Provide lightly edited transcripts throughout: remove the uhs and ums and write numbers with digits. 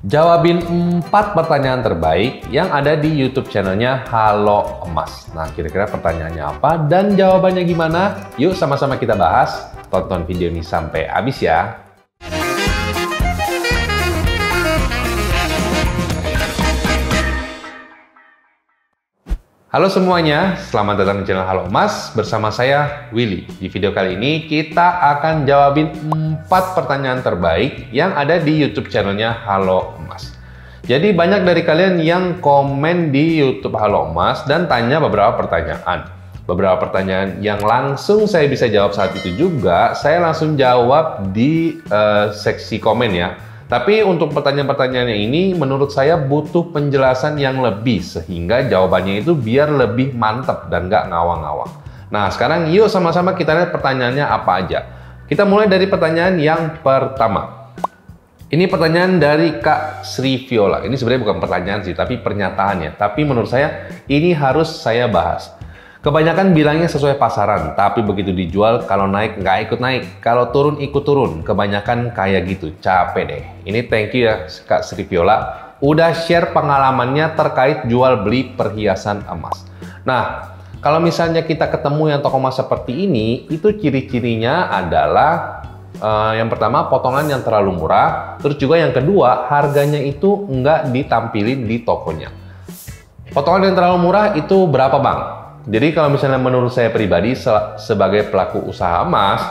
Jawabin 4 pertanyaan terbaik yang ada di YouTube channelnya Halo Emas. Nah, kira-kira pertanyaannya apa dan jawabannya gimana? Yuk sama-sama kita bahas. Tonton video ini sampai habis ya. Halo semuanya, selamat datang di channel Halo Emas bersama saya Willy. Di video kali ini kita akan jawabin 4 pertanyaan terbaik yang ada di YouTube channelnya Halo Emas. Jadi banyak dari kalian yang komen di YouTube Halo Emas dan tanya beberapa pertanyaan. Beberapa pertanyaan yang langsung saya bisa jawab saat itu juga, saya langsung jawab di seksi komen ya. Tapi untuk pertanyaan-pertanyaannya ini menurut saya butuh penjelasan yang lebih sehingga jawabannya itu biar lebih mantap dan nggak ngawang-ngawang. Nah sekarang yuk sama-sama kita lihat pertanyaannya apa aja. Kita mulai dari pertanyaan yang pertama. Ini pertanyaan dari Kak Sri Viola. Ini sebenarnya bukan pertanyaan sih, tapi pernyataannya. Tapi menurut saya ini harus saya bahas. Kebanyakan bilangnya sesuai pasaran, tapi begitu dijual kalau naik nggak ikut naik, kalau turun ikut turun. Kebanyakan kayak gitu, capek deh. Ini thank you ya Kak Sri Viola, udah share pengalamannya terkait jual beli perhiasan emas. Nah, kalau misalnya kita ketemu yang toko emas seperti ini, itu ciri-cirinya adalah yang pertama potongan yang terlalu murah, terus juga yang kedua harganya itu nggak ditampilin di tokonya. Potongan yang terlalu murah itu berapa bang? Jadi kalau misalnya menurut saya pribadi sebagai pelaku usaha emas,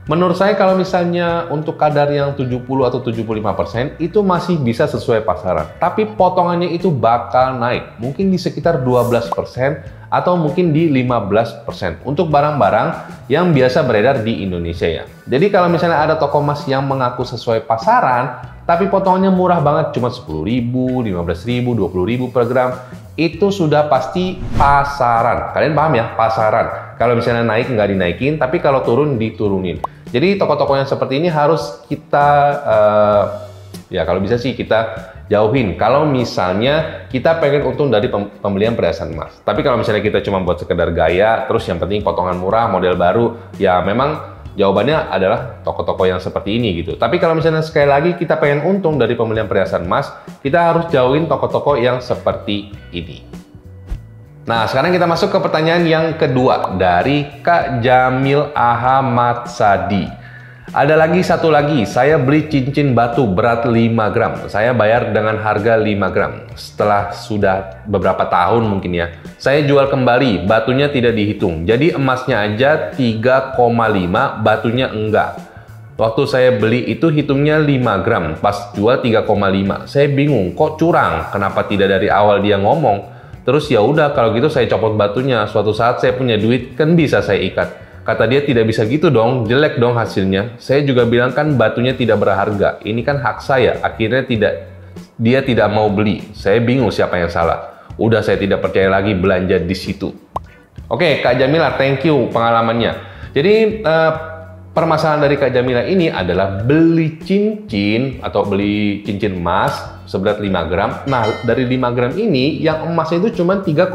menurut saya kalau misalnya untuk kadar yang 70 atau 75% itu masih bisa sesuai pasaran. Tapi potongannya itu bakal naik, mungkin di sekitar 12% atau mungkin di 15% untuk barang-barang yang biasa beredar di Indonesia ya. Jadi kalau misalnya ada toko emas yang mengaku sesuai pasaran, tapi potongannya murah banget, cuma 10.000, 15.000, 20.000 per gram, itu sudah pasti pasaran. Kalian paham ya? Pasaran. Kalau misalnya naik nggak dinaikin, tapi kalau turun diturunin. Jadi toko-toko yang seperti ini harus kita, ya kalau bisa sih kita jauhin. Kalau misalnya kita pengen untung dari pembelian perhiasan emas. Tapi kalau misalnya kita cuma buat sekedar gaya, terus yang penting potongan murah, model baru, ya memang jawabannya adalah toko-toko yang seperti ini gitu. Tapi kalau misalnya sekali lagi kita pengen untung dari pembelian perhiasan emas, kita harus jauhin toko-toko yang seperti ini. Nah, sekarang kita masuk ke pertanyaan yang kedua dari Kak Jamil Ahmad Sadi. Ada lagi satu lagi, saya beli cincin batu berat 5 gram. Saya bayar dengan harga 5 gram. Setelah sudah beberapa tahun mungkin ya, saya jual kembali, batunya tidak dihitung. Jadi emasnya aja 3,5, batunya enggak. Waktu saya beli itu hitungnya 5 gram, pas jual 3,5. Saya bingung, kok curang? Kenapa tidak dari awal dia ngomong? Terus ya udah kalau gitu saya copot batunya. Suatu saat saya punya duit, kan bisa saya ikat. Kata dia tidak bisa gitu dong, jelek dong hasilnya. Saya juga bilang kan batunya tidak berharga. Ini kan hak saya. Akhirnya dia tidak mau beli. Saya bingung siapa yang salah. Udah saya tidak percaya lagi belanja di situ. Oke, Kak Jamila, thank you pengalamannya. Jadi permasalahan dari Kak Jamila ini adalah beli cincin atau beli cincin emas seberat 5 gram. Nah, dari 5 gram ini yang emasnya itu cuma 3,5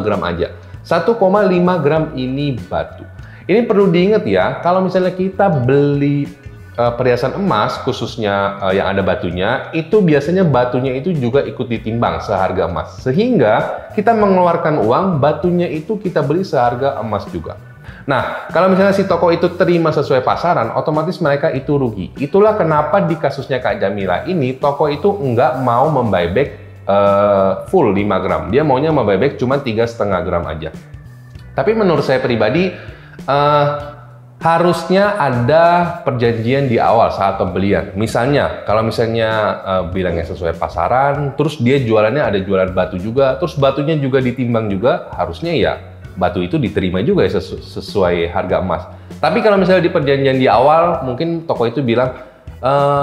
gram aja. 1,5 gram ini batu. Ini perlu diingat ya, kalau misalnya kita beli perhiasan emas, khususnya yang ada batunya, itu biasanya batunya itu juga ikut ditimbang seharga emas. Sehingga kita mengeluarkan uang, batunya itu kita beli seharga emas juga. Nah, kalau misalnya si toko itu terima sesuai pasaran, otomatis mereka itu rugi. Itulah kenapa di kasusnya Kak Jamila ini, toko itu nggak mau membuyback full 5 gram. Dia maunya membuyback cuma 3,5 gram aja. Tapi menurut saya pribadi, harusnya ada perjanjian di awal saat pembelian. Misalnya, kalau misalnya bilangnya sesuai pasaran, terus dia jualannya ada jualan batu juga, terus batunya juga ditimbang juga, harusnya ya batu itu diterima juga ya sesuai harga emas. Tapi kalau misalnya di perjanjian di awal, mungkin toko itu bilang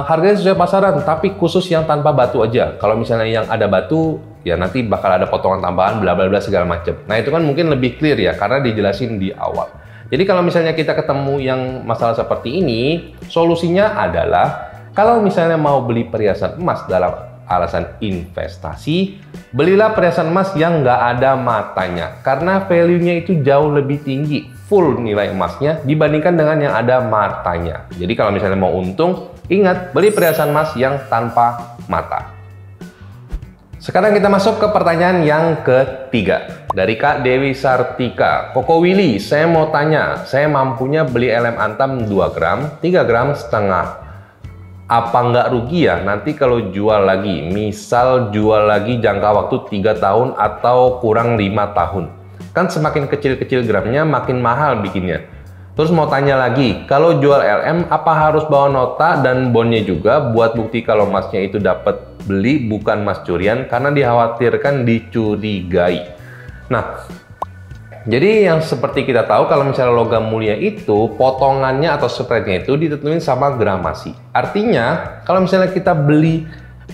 harganya sesuai pasaran, tapi khusus yang tanpa batu aja. Kalau misalnya yang ada batu, ya nanti bakal ada potongan tambahan, bla bla bla segala macam. Nah itu kan mungkin lebih clear ya, karena dijelasin di awal. Jadi kalau misalnya kita ketemu yang masalah seperti ini, solusinya adalah kalau misalnya mau beli perhiasan emas dalam alasan investasi, belilah perhiasan emas yang nggak ada matanya. Karena value-nya itu jauh lebih tinggi, full nilai emasnya dibandingkan dengan yang ada matanya. Jadi kalau misalnya mau untung, ingat beli perhiasan emas yang tanpa mata. Sekarang kita masuk ke pertanyaan yang ketiga dari Kak Dewi Sartika. Koko Willy, saya mau tanya, saya mampunya beli LM Antam 2 gram, 3 gram setengah. Apa nggak rugi ya nanti kalau jual lagi? Misal jual lagi jangka waktu 3 tahun atau kurang 5 tahun. Kan semakin kecil-kecil gramnya makin mahal bikinnya. Terus mau tanya lagi, kalau jual LM apa harus bawa nota dan bondnya juga buat bukti kalau emasnya itu dapat beli bukan emas curian karena dikhawatirkan dicurigai. Nah, jadi yang seperti kita tahu kalau misalnya logam mulia itu potongannya atau spreadnya itu ditentuin sama gramasi. Artinya kalau misalnya kita beli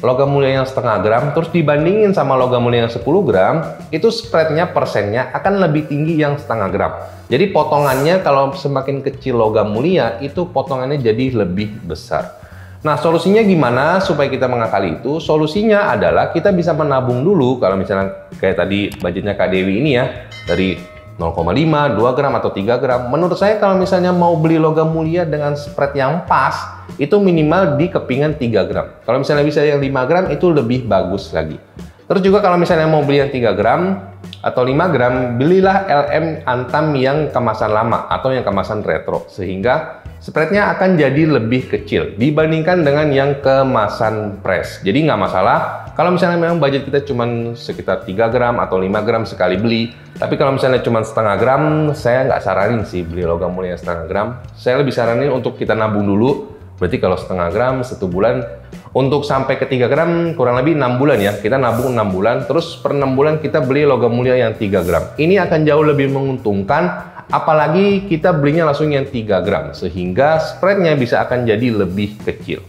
logam mulia yang setengah gram terus dibandingin sama logam mulia yang 10 gram, itu spreadnya persennya akan lebih tinggi yang setengah gram. Jadi potongannya kalau semakin kecil logam mulia itu potongannya jadi lebih besar. Nah, solusinya gimana supaya kita mengakali itu? Solusinya adalah kita bisa menabung dulu kalau misalnya kayak tadi budgetnya Kak Dewi ini ya, dari 0,5, 2 gram atau 3 gram. Menurut saya kalau misalnya mau beli logam mulia dengan spread yang pas, itu minimal di kepingan 3 gram. Kalau misalnya bisa yang 5 gram itu lebih bagus lagi. Terus juga kalau misalnya mau beli yang 3 gram atau 5 gram, belilah LM Antam yang kemasan lama atau yang kemasan retro. Sehingga spreadnya akan jadi lebih kecil dibandingkan dengan yang kemasan press. Jadi nggak masalah kalau misalnya memang budget kita cuma sekitar 3 gram atau 5 gram sekali beli. Tapi kalau misalnya cuma setengah gram, saya nggak saranin sih beli logam mulia setengah gram. Saya lebih saranin untuk kita nabung dulu. Berarti kalau setengah gram 1 bulan, untuk sampai ke 3 gram kurang lebih 6 bulan ya. Kita nabung 6 bulan, terus per 6 bulan kita beli logam mulia yang 3 gram. Ini akan jauh lebih menguntungkan, apalagi kita belinya langsung yang 3 gram. Sehingga spreadnya bisa akan jadi lebih kecil.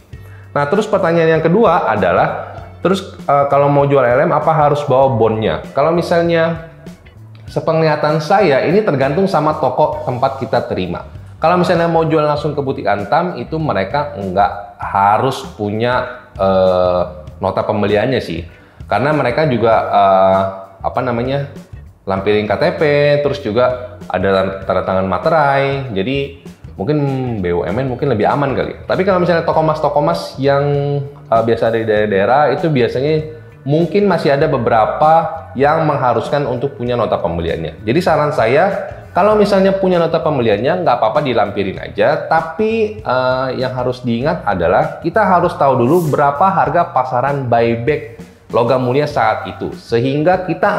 Nah, terus pertanyaan yang kedua adalah, terus kalau mau jual LM apa harus bawa bondnya? Kalau misalnya sepenglihatan saya, ini tergantung sama toko tempat kita terima. Kalau misalnya mau jual langsung ke butik Antam, itu mereka nggak harus punya nota pembeliannya sih. Karena mereka juga lampirin KTP, terus juga ada tanda tangan materai. Jadi mungkin BUMN mungkin lebih aman kali. Tapi kalau misalnya toko emas yang biasa dari daerah-daerah, itu biasanya mungkin masih ada beberapa yang mengharuskan untuk punya nota pembeliannya. Jadi saran saya, kalau misalnya punya nota pembeliannya, nggak apa-apa dilampirin aja. Tapi yang harus diingat adalah kita harus tahu dulu berapa harga pasaran buyback logam mulia saat itu. Sehingga kita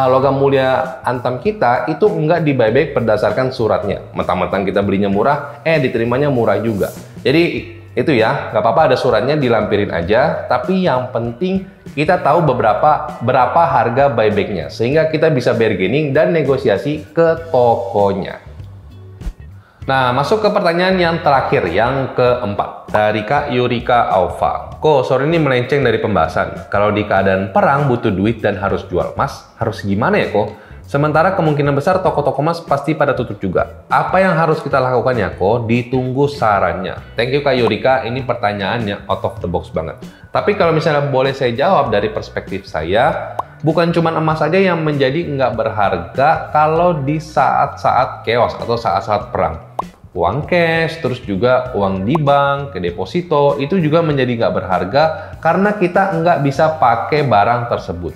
logam mulia Antam kita itu nggak di buyback berdasarkan suratnya. Mentang-mentang kita belinya murah, diterimanya murah juga. Jadi itu ya, nggak apa-apa ada suratnya dilampirin aja. Tapi yang penting kita tahu berapa harga buybacknya, sehingga kita bisa bargaining dan negosiasi ke tokonya. Nah, masuk ke pertanyaan yang terakhir, yang keempat dari Kak Yurika Alfa. Sorry ini melenceng dari pembahasan. Kalau di keadaan perang butuh duit dan harus jual emas, harus gimana ya Sementara kemungkinan besar toko-toko emas pasti pada tutup juga. Apa yang harus kita lakukan ya Ditunggu sarannya. Thank you Kak Yurika, ini pertanyaannya out of the box banget. Tapi kalau misalnya boleh saya jawab dari perspektif saya, bukan cuma emas saja yang menjadi nggak berharga kalau di saat-saat chaos atau saat-saat perang. Uang cash, terus juga uang di bank, ke deposito, itu juga menjadi nggak berharga karena kita nggak bisa pakai barang tersebut.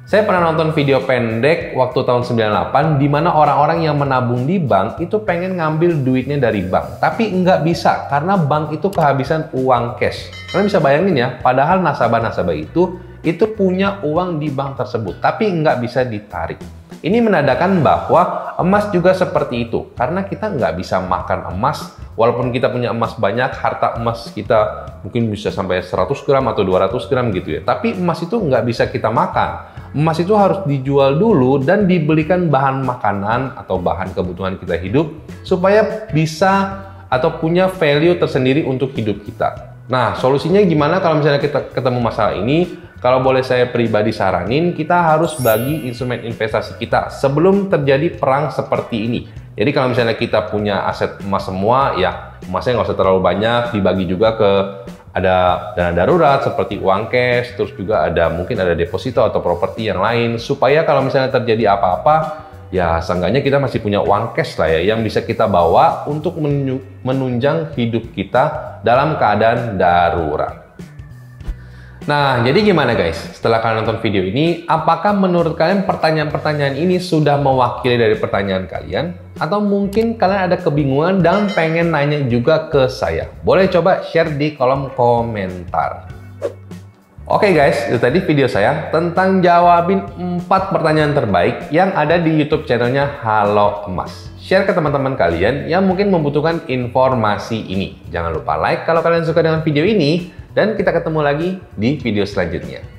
Saya pernah nonton video pendek waktu tahun 98 di mana orang-orang yang menabung di bank itu pengen ngambil duitnya dari bank. Tapi nggak bisa karena bank itu kehabisan uang cash. Kalian bisa bayangin ya, padahal nasabah-nasabah itu punya uang di bank tersebut. Tapi nggak bisa ditarik. Ini menandakan bahwa emas juga seperti itu. Karena kita nggak bisa makan emas. Walaupun kita punya emas banyak, harta emas kita mungkin bisa sampai 100 gram atau 200 gram gitu ya. Tapi emas itu nggak bisa kita makan. Emas itu harus dijual dulu dan dibelikan bahan makanan atau bahan kebutuhan kita hidup supaya bisa atau punya value tersendiri untuk hidup kita. Nah, solusinya gimana kalau misalnya kita ketemu masalah ini? Kalau boleh saya pribadi saranin, kita harus bagi instrumen investasi kita sebelum terjadi perang seperti ini. Jadi kalau misalnya kita punya aset emas semua, ya emasnya nggak usah terlalu banyak, dibagi juga ke ada dana darurat seperti uang cash, terus juga mungkin ada deposito atau properti yang lain, supaya kalau misalnya terjadi apa-apa, ya seenggaknya kita masih punya uang cash lah ya, yang bisa kita bawa untuk menunjang hidup kita dalam keadaan darurat. Nah, jadi gimana guys? Setelah kalian nonton video ini, apakah menurut kalian pertanyaan-pertanyaan ini sudah mewakili dari pertanyaan kalian? Atau mungkin kalian ada kebingungan dan pengen nanya juga ke saya? Boleh coba share di kolom komentar. Oke guys, itu tadi video saya tentang jawabin 4 pertanyaan terbaik yang ada di YouTube channelnya Halo Emas. Share ke teman-teman kalian yang mungkin membutuhkan informasi ini. Jangan lupa like kalau kalian suka dengan video ini, dan kita ketemu lagi di video selanjutnya.